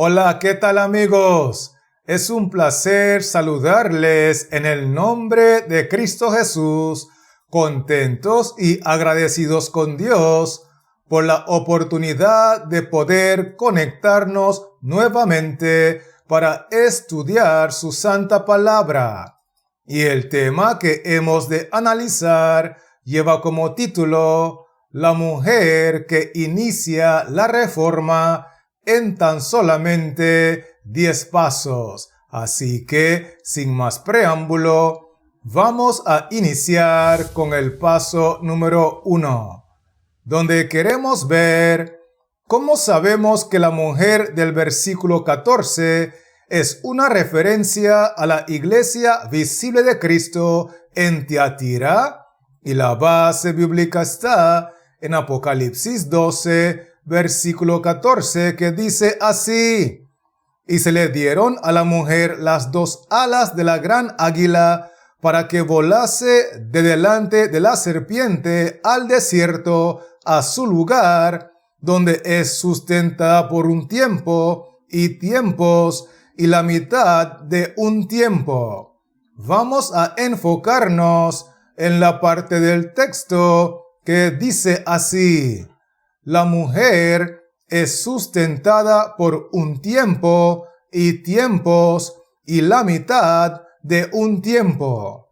Hola, ¿qué tal amigos? Es un placer saludarles en el nombre de Cristo Jesús, contentos y agradecidos con Dios por la oportunidad de poder conectarnos nuevamente para estudiar su santa palabra. Y el tema que hemos de analizar lleva como título La mujer que inicia la reforma en tan solamente 10 pasos. Así que, sin más preámbulo, vamos a iniciar con el paso número 1, donde queremos ver cómo sabemos que la mujer del versículo 14 es una referencia a la iglesia visible de Cristo en Tiatira, y la base bíblica está en Apocalipsis 12, versículo 14, que dice así: y se le dieron a la mujer las 2 alas de la gran águila para que volase de delante de la serpiente al desierto, a su lugar, donde es sustentada por un tiempo y tiempos y la mitad de un tiempo. Vamos a enfocarnos en la parte del texto que dice así: la mujer es sustentada por un tiempo y tiempos y la mitad de un tiempo.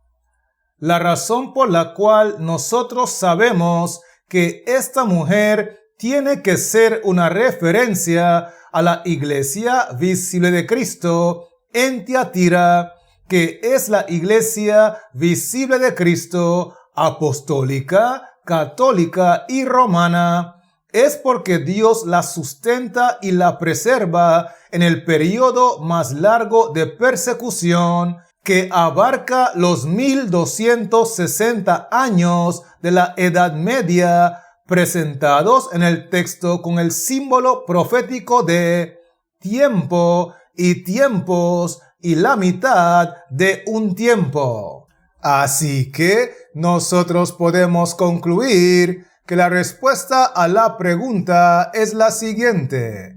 La razón por la cual nosotros sabemos que esta mujer tiene que ser una referencia a la iglesia visible de Cristo en Tiatira, que es la iglesia visible de Cristo apostólica, católica y romana, es porque Dios la sustenta y la preserva en el periodo más largo de persecución que abarca los 1260 años de la Edad Media, presentados en el texto con el símbolo profético de tiempo y tiempos y la mitad de un tiempo. Así que nosotros podemos concluir que la respuesta a la pregunta es la siguiente: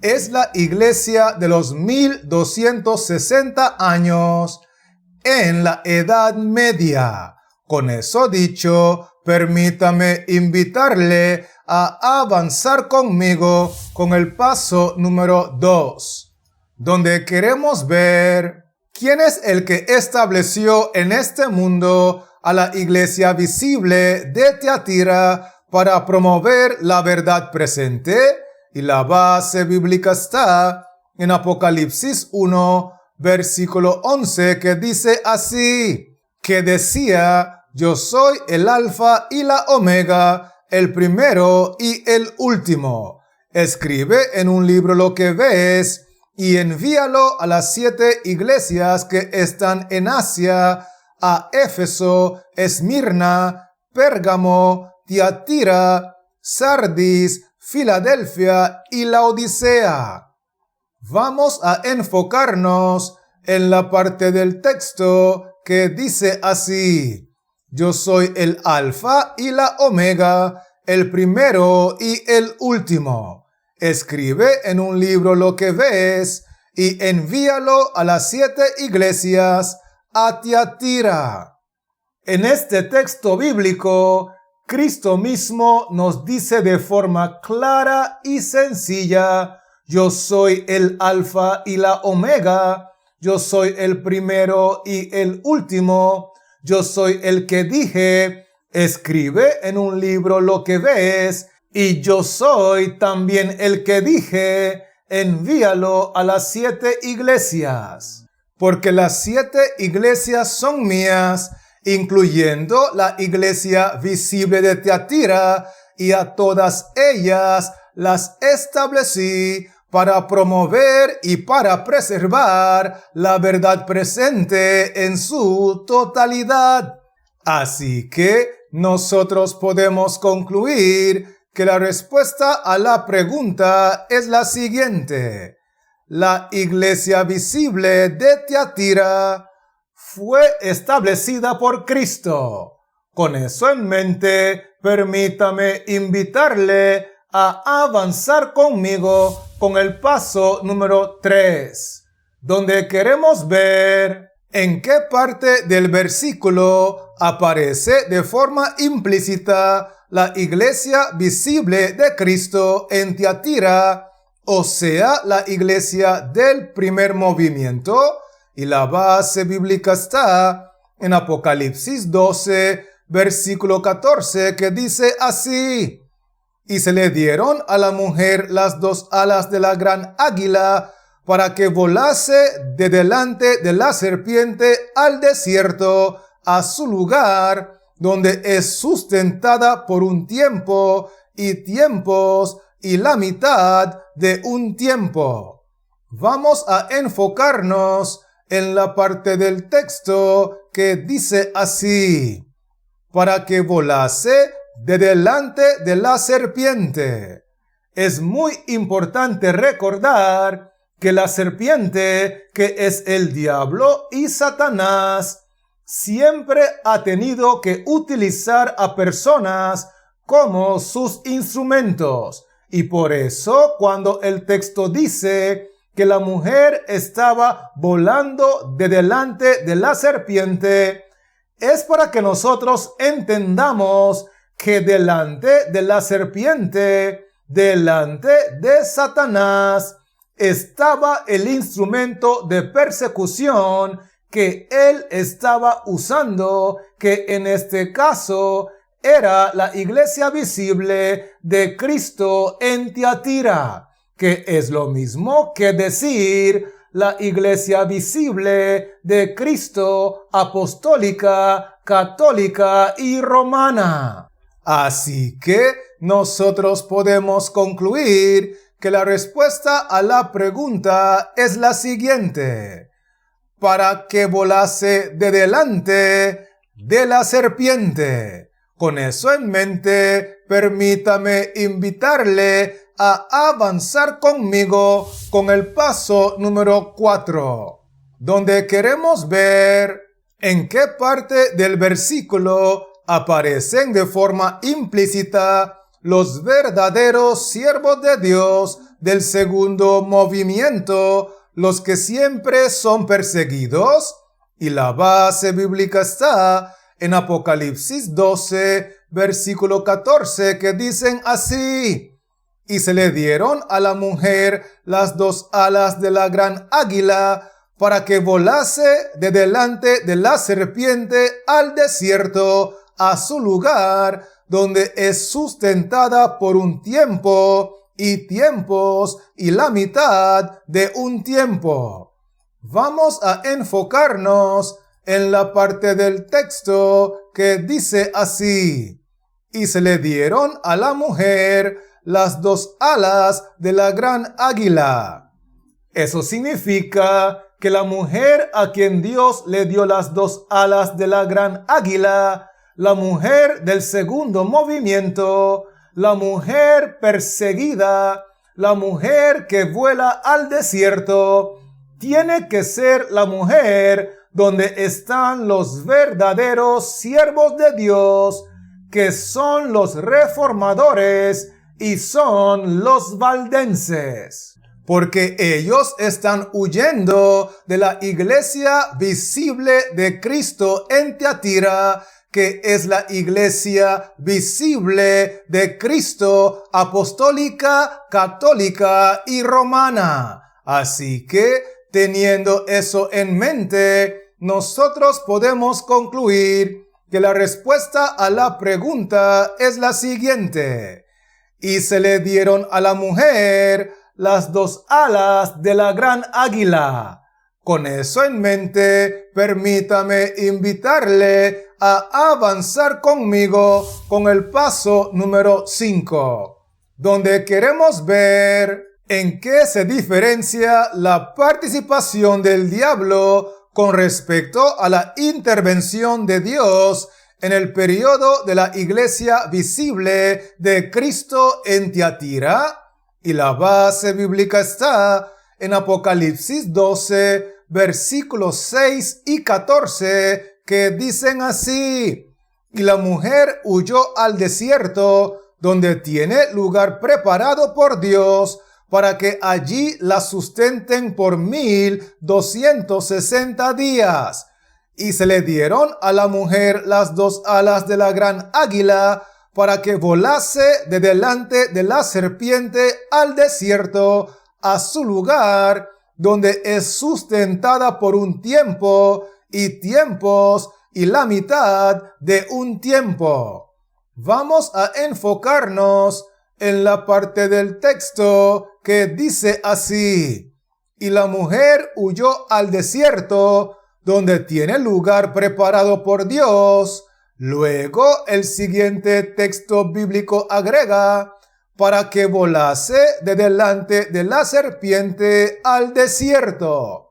es la iglesia de los 1260 años en la Edad Media. Con eso dicho, permítame invitarle a avanzar conmigo con el paso número 2, donde queremos ver quién es el que estableció en este mundo a la iglesia visible de Tiatira para promover la verdad presente, y la base bíblica está en Apocalipsis 1, versículo 11, que dice así, que decía: yo soy el alfa y la omega, el primero y el último. Escribe en un libro lo que ves y envíalo a las 7 iglesias que están en Asia, a Éfeso, Esmirna, Pérgamo, Tiatira, Sardis, Filadelfia y Laodicea. Vamos a enfocarnos en la parte del texto que dice así: yo soy el alfa y la omega, el primero y el último. Escribe en un libro lo que ves y envíalo a las 7 iglesias, a Tiatira. En este texto bíblico, Cristo mismo nos dice de forma clara y sencilla: yo soy el alfa y la omega, yo soy el primero y el último, yo soy el que dije, escribe en un libro lo que ves, y yo soy también el que dije, envíalo a las 7 iglesias. Porque las 7 iglesias son mías, incluyendo la iglesia visible de Tiatira, y a todas ellas las establecí para promover y para preservar la verdad presente en su totalidad. Así que nosotros podemos concluir que la respuesta a la pregunta es la siguiente: la iglesia visible de Tiatira fue establecida por Cristo. Con eso en mente, permítame invitarle a avanzar conmigo con el paso número 3, donde queremos ver en qué parte del versículo aparece de forma implícita la iglesia visible de Cristo en Tiatira, o sea, la iglesia del primer movimiento, y la base bíblica está en Apocalipsis 12, versículo 14, que dice así: y se le dieron a la mujer las dos alas de la gran águila para que volase de delante de la serpiente al desierto, a su lugar, donde es sustentada por un tiempo y tiempos y la mitad de un tiempo. Vamos a enfocarnos en la parte del texto que dice así: para que volase de delante de la serpiente. Es muy importante recordar que la serpiente, que es el diablo y Satanás, siempre ha tenido que utilizar a personas como sus instrumentos. Y por eso, cuando el texto dice que la mujer estaba volando de delante de la serpiente, es para que nosotros entendamos que delante de la serpiente, delante de Satanás, estaba el instrumento de persecución que él estaba usando, que en este caso era la iglesia visible de Cristo en Tiatira, que es lo mismo que decir la iglesia visible de Cristo apostólica, católica y romana. Así que nosotros podemos concluir que la respuesta a la pregunta es la siguiente: para que volase de delante de la serpiente. Con eso en mente, permítame invitarle a avanzar conmigo con el paso número 4, donde queremos ver en qué parte del versículo aparecen de forma implícita los verdaderos siervos de Dios del segundo movimiento, los que siempre son perseguidos, y la base bíblica está en Apocalipsis 12, versículo 14, que dicen así: y se le dieron a la mujer las dos alas de la gran águila para que volase de delante de la serpiente al desierto, a su lugar, donde es sustentada por un tiempo y tiempos y la mitad de un tiempo. Vamos a enfocarnos en la parte del texto que dice así: y se le dieron a la mujer las dos alas de la gran águila. Eso significa que la mujer a quien Dios le dio las dos alas de la gran águila, la mujer del segundo movimiento, la mujer perseguida, la mujer que vuela al desierto, tiene que ser la mujer donde están los verdaderos siervos de Dios, que son los reformadores y son los valdenses. Porque ellos están huyendo de la iglesia visible de Cristo en Tiatira, que es la iglesia visible de Cristo apostólica, católica y romana. Así que, teniendo eso en mente, nosotros podemos concluir que la respuesta a la pregunta es la siguiente: y se le dieron a la mujer las dos alas de la gran águila. Con eso en mente, permítame invitarle a avanzar conmigo con el paso número 5, donde queremos ver en qué se diferencia la participación del diablo con respecto a la intervención de Dios en el periodo de la iglesia visible de Cristo en Tiatira. Y la base bíblica está en Apocalipsis 12, versículos 6 y 14, que dicen así: y la mujer huyó al desierto, donde tiene lugar preparado por Dios para que allí la sustenten por 1260 días. Y se le dieron a la mujer las 2 alas de la gran águila, para que volase de delante de la serpiente al desierto, a su lugar, donde es sustentada por un tiempo, y tiempos, y la mitad de un tiempo. Vamos a enfocarnos en la parte del texto que dice así: y la mujer huyó al desierto, donde tiene lugar preparado por Dios. Luego el siguiente texto bíblico agrega: para que volase de delante de la serpiente al desierto.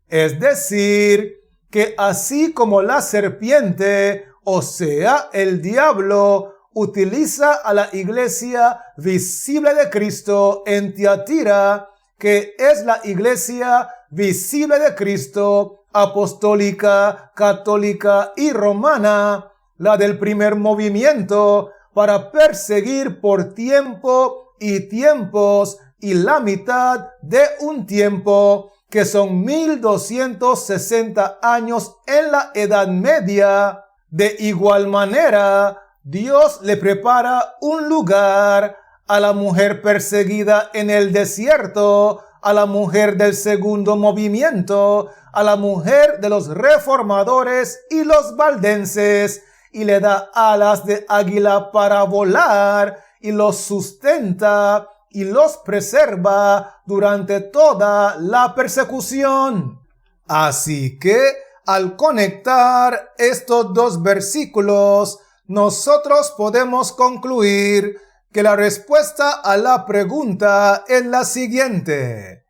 Es decir, que así como la serpiente, o sea, el diablo, utiliza a la iglesia visible de Cristo en Tiatira, que es la iglesia visible de Cristo, apostólica, católica y romana, la del primer movimiento, para perseguir por tiempo y tiempos y la mitad de un tiempo, que son 1260 años en la Edad Media. De igual manera, Dios le prepara un lugar a la mujer perseguida en el desierto, a la mujer del segundo movimiento, a la mujer de los reformadores y los valdenses, y le da alas de águila para volar, y los sustenta y los preserva durante toda la persecución. Así que, al conectar estos 2 versículos, nosotros podemos concluir que la respuesta a la pregunta es la siguiente: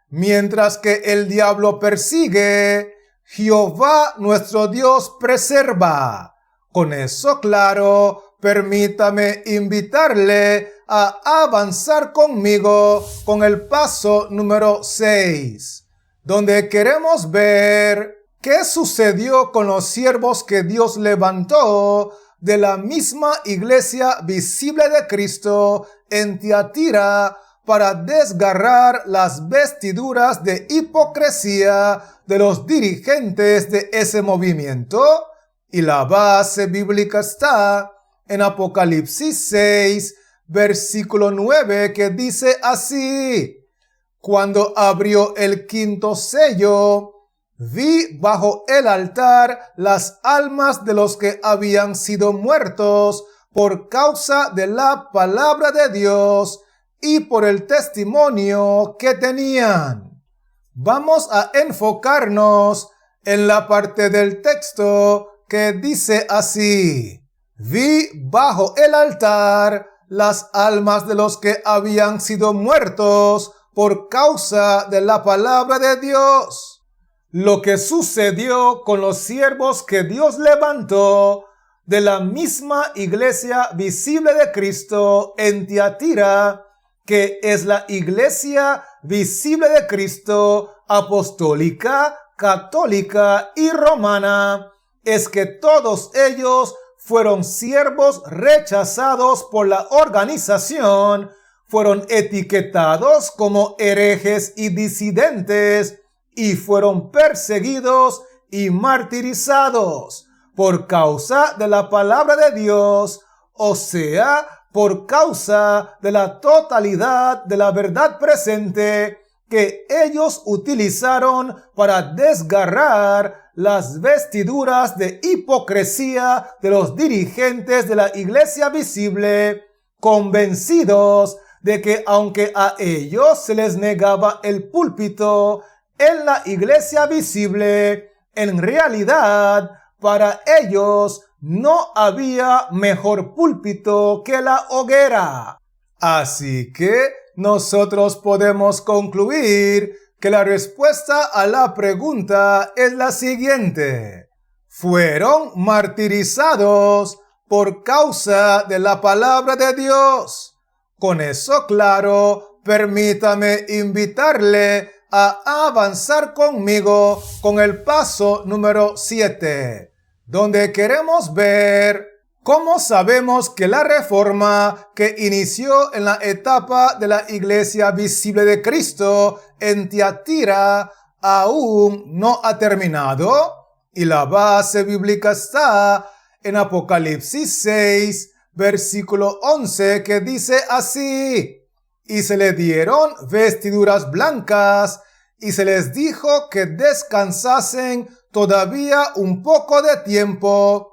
mientras que el diablo persigue, Jehová nuestro Dios preserva. Con eso claro, permítame invitarle a avanzar conmigo con el paso número 6, donde queremos ver qué sucedió con los siervos que Dios levantó de la misma iglesia visible de Cristo en Tiatira para desgarrar las vestiduras de hipocresía de los dirigentes de ese movimiento. Y la base bíblica está en Apocalipsis 6, versículo 9, que dice así: cuando abrió el 5º sello, vi bajo el altar las almas de los que habían sido muertos por causa de la palabra de Dios y por el testimonio que tenían. Vamos a enfocarnos en la parte del texto que dice así: vi bajo el altar las almas de los que habían sido muertos por causa de la palabra de Dios. Lo que sucedió con los siervos que Dios levantó de la misma iglesia visible de Cristo en Tiatira, que es la iglesia visible de Cristo apostólica, católica y romana, es que todos ellos fueron siervos rechazados por la organización, fueron etiquetados como herejes y disidentes, y fueron perseguidos y martirizados por causa de la palabra de Dios, o sea, por causa de la totalidad de la verdad presente que ellos utilizaron para desgarrar las vestiduras de hipocresía de los dirigentes de la iglesia visible, convencidos de que aunque a ellos se les negaba el púlpito en la iglesia visible, en realidad para ellos no había mejor púlpito que la hoguera. Así que nosotros podemos concluir que la respuesta a la pregunta es la siguiente: fueron martirizados por causa de la palabra de Dios. Con eso claro, permítame invitarle a avanzar conmigo con el paso número 7, donde queremos ver ¿Cómo sabemos que la reforma que inició en la etapa de la Iglesia Visible de Cristo en Tiatira aún no ha terminado? Y la base bíblica está en Apocalipsis 6, versículo 11, que dice así: y se le dieron vestiduras blancas, y se les dijo que descansasen todavía un poco de tiempo,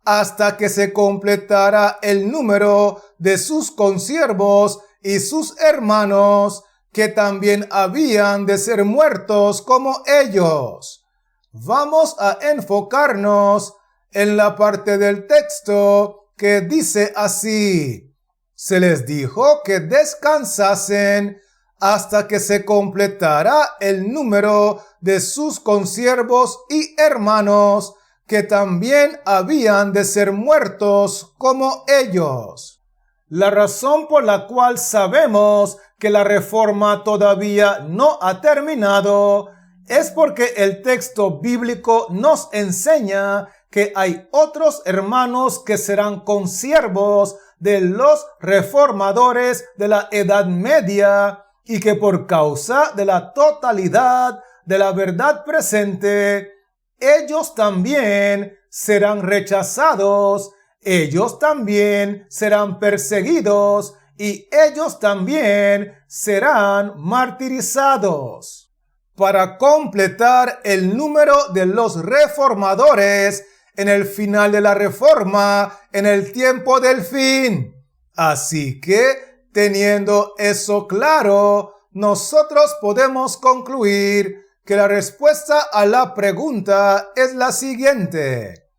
hasta que se completara el número de sus consiervos y sus hermanos, que también habían de ser muertos como ellos. Vamos a enfocarnos en la parte del texto que dice así: se les dijo que descansasen hasta que se completara el número de sus consiervos y hermanos, que también habían de ser muertos como ellos. La razón por la cual sabemos que la reforma todavía no ha terminado es porque el texto bíblico nos enseña que hay otros hermanos que serán consiervos de los reformadores de la Edad Media, y que por causa de la totalidad de la verdad presente, ellos también serán rechazados, ellos también serán perseguidos, y ellos también serán martirizados. Para completar el número de los reformadores en el final de la reforma, en el tiempo del fin. Así que, teniendo eso claro, nosotros podemos concluir que la respuesta a la pregunta es la siguiente: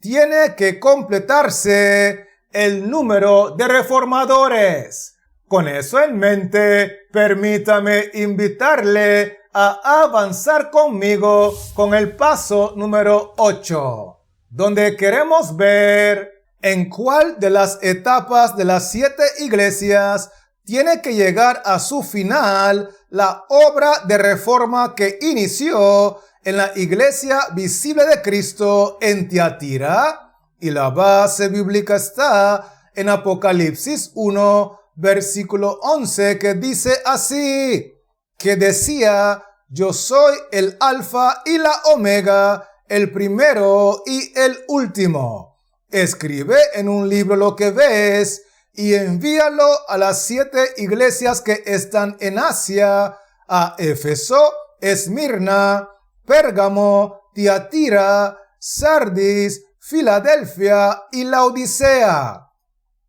tiene que completarse el número de reformadores. Con eso en mente, permítame invitarle a avanzar conmigo con el paso número 8, donde queremos ver en cuál de las etapas de las 7 iglesias tiene que llegar a su final la obra de reforma que inició en la Iglesia Visible de Cristo en Tiatira. Y la base bíblica está en Apocalipsis 1, versículo 11, que dice así, que decía: yo soy el alfa y la omega, el primero y el último. Escribe en un libro lo que ves y envíalo a las 7 iglesias que están en Asia, a Éfeso, Esmirna, Pérgamo, Tiatira, Sardis, Filadelfia y Laodicea.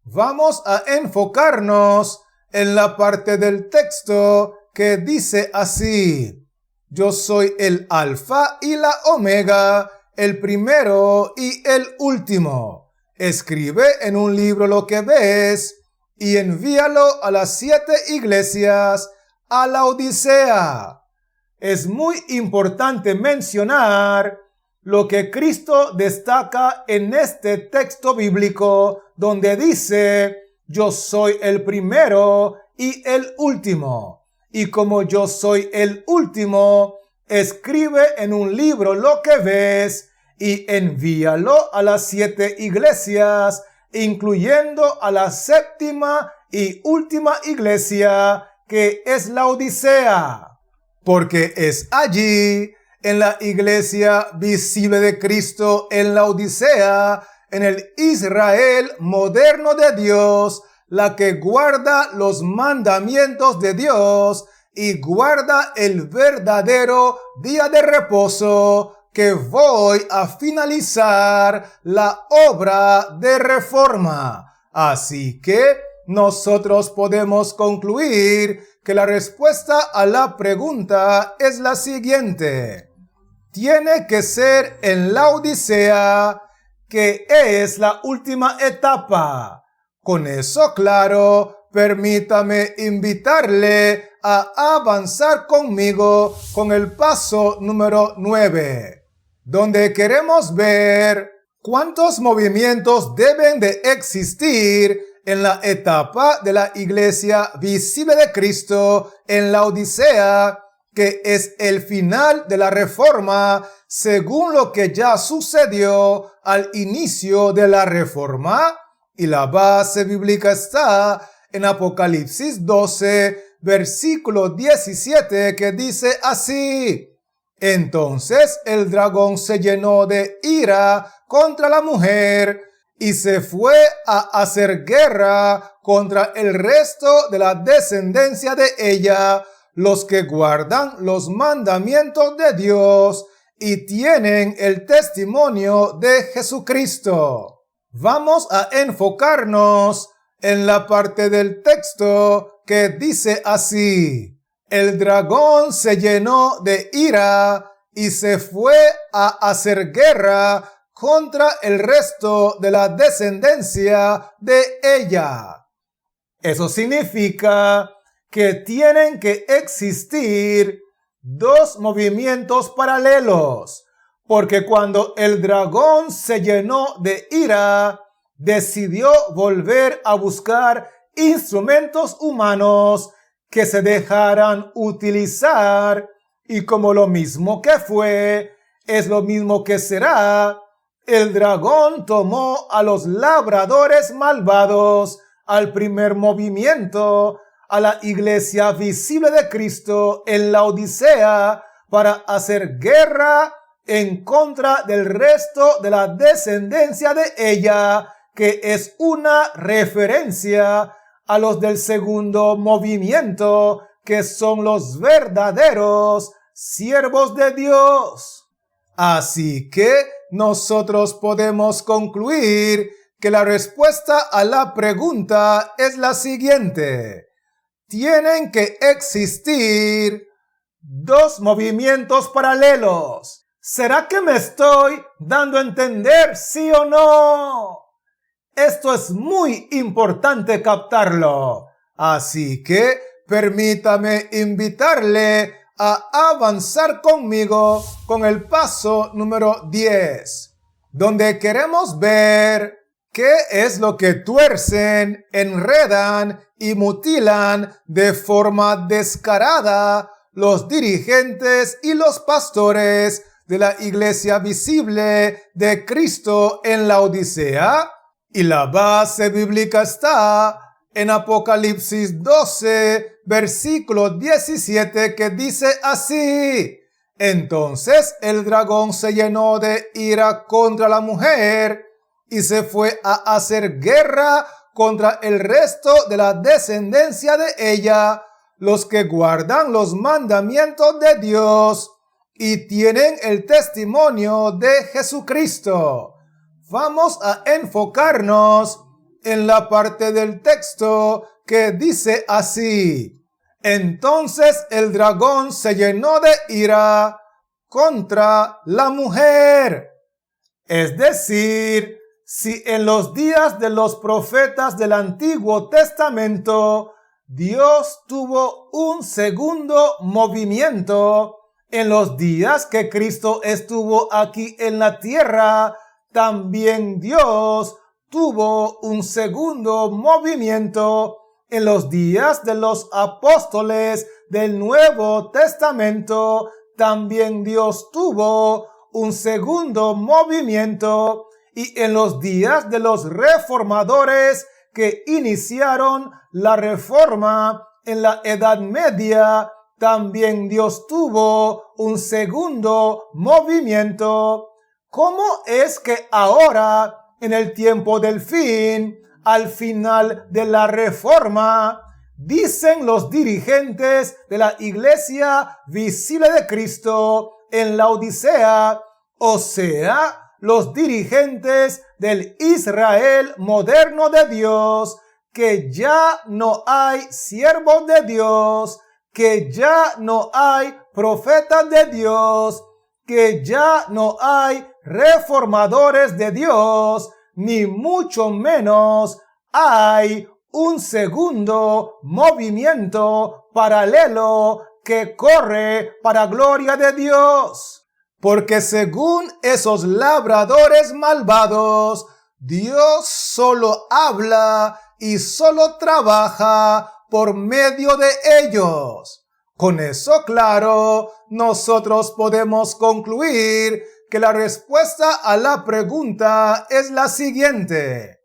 Vamos a enfocarnos en la parte del texto que dice así: yo soy el alfa y la omega, el primero y el último. Escribe en un libro lo que ves y envíalo a las 7 iglesias, a Laodicea. Es muy importante mencionar lo que Cristo destaca en este texto bíblico, donde dice: yo soy el primero y el último. Y como yo soy el último, escribe en un libro lo que ves y envíalo a las 7 iglesias, incluyendo a la 7ª y última iglesia, que es Laodicea. Porque es allí, en la Iglesia Visible de Cristo en Laodicea, en el Israel moderno de Dios, la que guarda los mandamientos de Dios y guarda el verdadero día de reposo, que voy a finalizar la obra de reforma. Así que nosotros podemos concluir que la respuesta a la pregunta es la siguiente: tiene que ser en Laodicea, que es la última etapa. Con eso claro, permítame invitarle a avanzar conmigo con el paso número 9, donde queremos ver cuántos movimientos deben de existir en la etapa de la Iglesia Visible de Cristo en Laodicea, que es el final de la reforma según lo que ya sucedió al inicio de la reforma. Y la base bíblica está en Apocalipsis 12, versículo 17, que dice así: entonces el dragón se llenó de ira contra la mujer y se fue a hacer guerra contra el resto de la descendencia de ella, los que guardan los mandamientos de Dios y tienen el testimonio de Jesucristo. Vamos a enfocarnos en la parte del texto que dice así: el dragón se llenó de ira y se fue a hacer guerra contra el resto de la descendencia de ella. Eso significa que tienen que existir dos movimientos paralelos, porque cuando el dragón se llenó de ira, decidió volver a buscar instrumentos humanos que se dejaran utilizar, y como lo mismo que fue, es lo mismo que será, el dragón tomó a los labradores malvados, al primer movimiento, a la iglesia visible de Cristo en la Odisea, para hacer guerra en contra del resto de la descendencia de ella, que es una referencia a los del segundo movimiento, que son los verdaderos siervos de Dios. Así que nosotros podemos concluir que la respuesta a la pregunta es la siguiente: tienen que existir dos movimientos paralelos. ¿Será que me estoy dando a entender, sí o no? Esto es muy importante captarlo. Así que permítame invitarle a avanzar conmigo con el paso número 10, donde queremos ver qué es lo que tuercen, enredan y mutilan de forma descarada los dirigentes y los pastores de la iglesia visible de Cristo en la Odisea. Y la base bíblica está en Apocalipsis 12, versículo 17, que dice así: entonces el dragón se llenó de ira contra la mujer y se fue a hacer guerra contra el resto de la descendencia de ella, los que guardan los mandamientos de Dios y tienen el testimonio de Jesucristo. Vamos a enfocarnos en la parte del texto que dice así: entonces el dragón se llenó de ira contra la mujer. Es decir, si en los días de los profetas del Antiguo Testamento Dios tuvo un segundo movimiento, en los días que Cristo estuvo aquí en la tierra, también Dios tuvo un segundo movimiento en los días de los apóstoles del Nuevo Testamento. También Dios tuvo un segundo movimiento, y en los días de los reformadores que iniciaron la reforma en la Edad Media, también Dios tuvo un segundo movimiento. ¿Cómo es que ahora, en el tiempo del fin, al final de la reforma, dicen los dirigentes de la iglesia visible de Cristo en la Odisea, o sea, los dirigentes del Israel moderno de Dios, que ya no hay siervos de Dios, que ya no hay profetas de Dios, que ya no hay reformadores de Dios, ni mucho menos hay un segundo movimiento paralelo que corre para gloria de Dios? Porque según esos labradores malvados, Dios solo habla y solo trabaja por medio de ellos. Con eso claro, nosotros podemos concluir que la respuesta a la pregunta es la siguiente: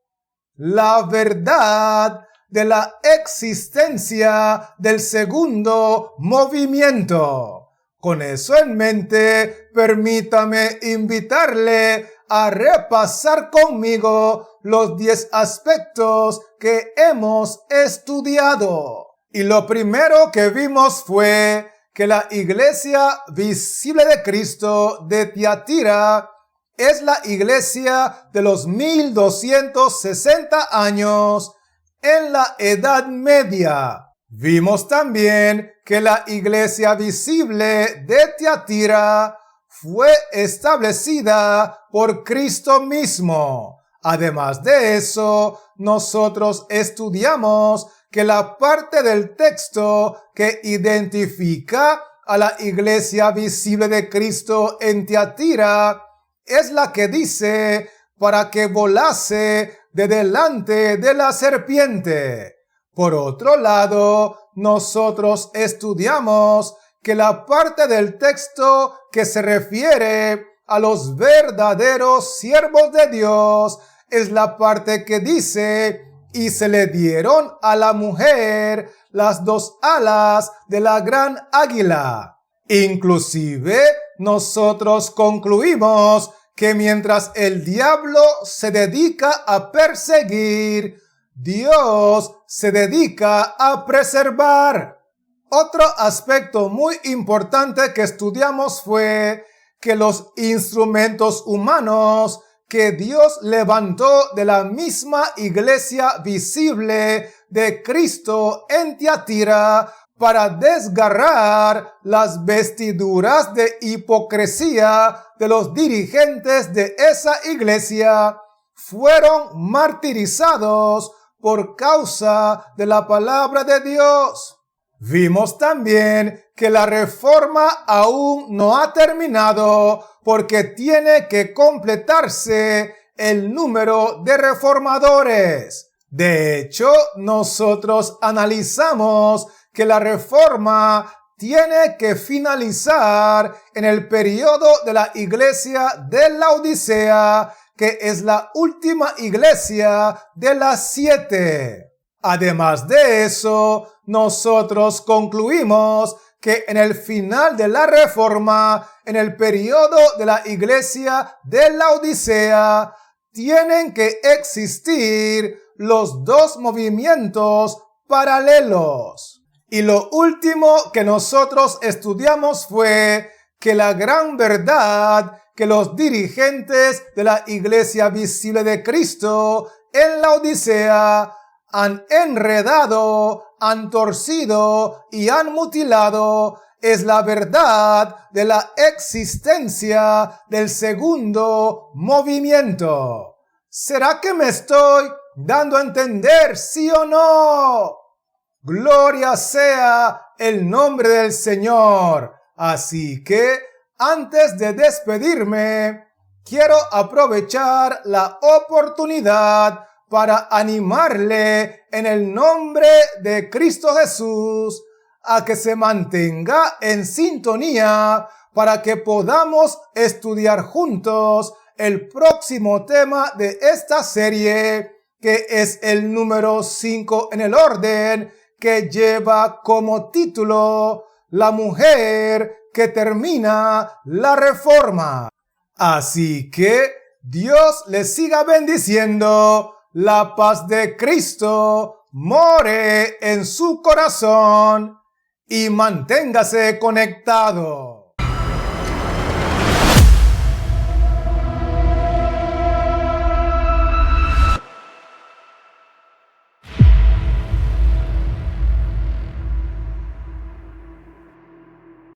la verdad de la existencia del segundo movimiento. Con eso en mente, permítame invitarle a repasar conmigo los 10 aspectos que hemos estudiado. Y lo primero que vimos fue que la iglesia visible de Cristo de Tiatira es la iglesia de los 1260 años en la Edad Media. Vimos también que la iglesia visible de Tiatira fue establecida por Cristo mismo. Además de eso, nosotros estudiamos que la parte del texto que identifica a la iglesia visible de Cristo en Tiatira es la que dice para que volase de delante de la serpiente. Por otro lado, nosotros estudiamos que la parte del texto que se refiere a los verdaderos siervos de Dios es la parte que dice: y se le dieron a la mujer las 2 alas de la gran águila. Inclusive, nosotros concluimos que mientras el diablo se dedica a perseguir, Dios se dedica a preservar. Otro aspecto muy importante que estudiamos fue que los instrumentos humanos que Dios levantó de la misma iglesia visible de Cristo en Tiatira para desgarrar las vestiduras de hipocresía de los dirigentes de esa iglesia, fueron martirizados por causa de la palabra de Dios. Vimos también que la reforma aún no ha terminado porque tiene que completarse el número de reformadores. De hecho, nosotros analizamos que la reforma tiene que finalizar en el periodo de la iglesia de Laodicea, que es la última iglesia de las 7. Además de eso, nosotros concluimos que en el final de la reforma, en el periodo de la iglesia de Laodicea, tienen que existir los 2 movimientos paralelos. Y lo último que nosotros estudiamos fue que la gran verdad que los dirigentes de la iglesia visible de Cristo en Laodicea han enredado, han torcido y han mutilado es la verdad de la existencia del segundo movimiento. ¿Será que me estoy dando a entender, sí o no? Gloria sea el nombre del Señor. Así que, antes de despedirme, quiero aprovechar la oportunidad para animarle en el nombre de Cristo Jesús a que se mantenga en sintonía para que podamos estudiar juntos el próximo tema de esta serie, que es el número 5 en el orden, que lleva como título La mujer que termina la reforma. Así que Dios les siga bendiciendo. La paz de Cristo more en su corazón y manténgase conectado.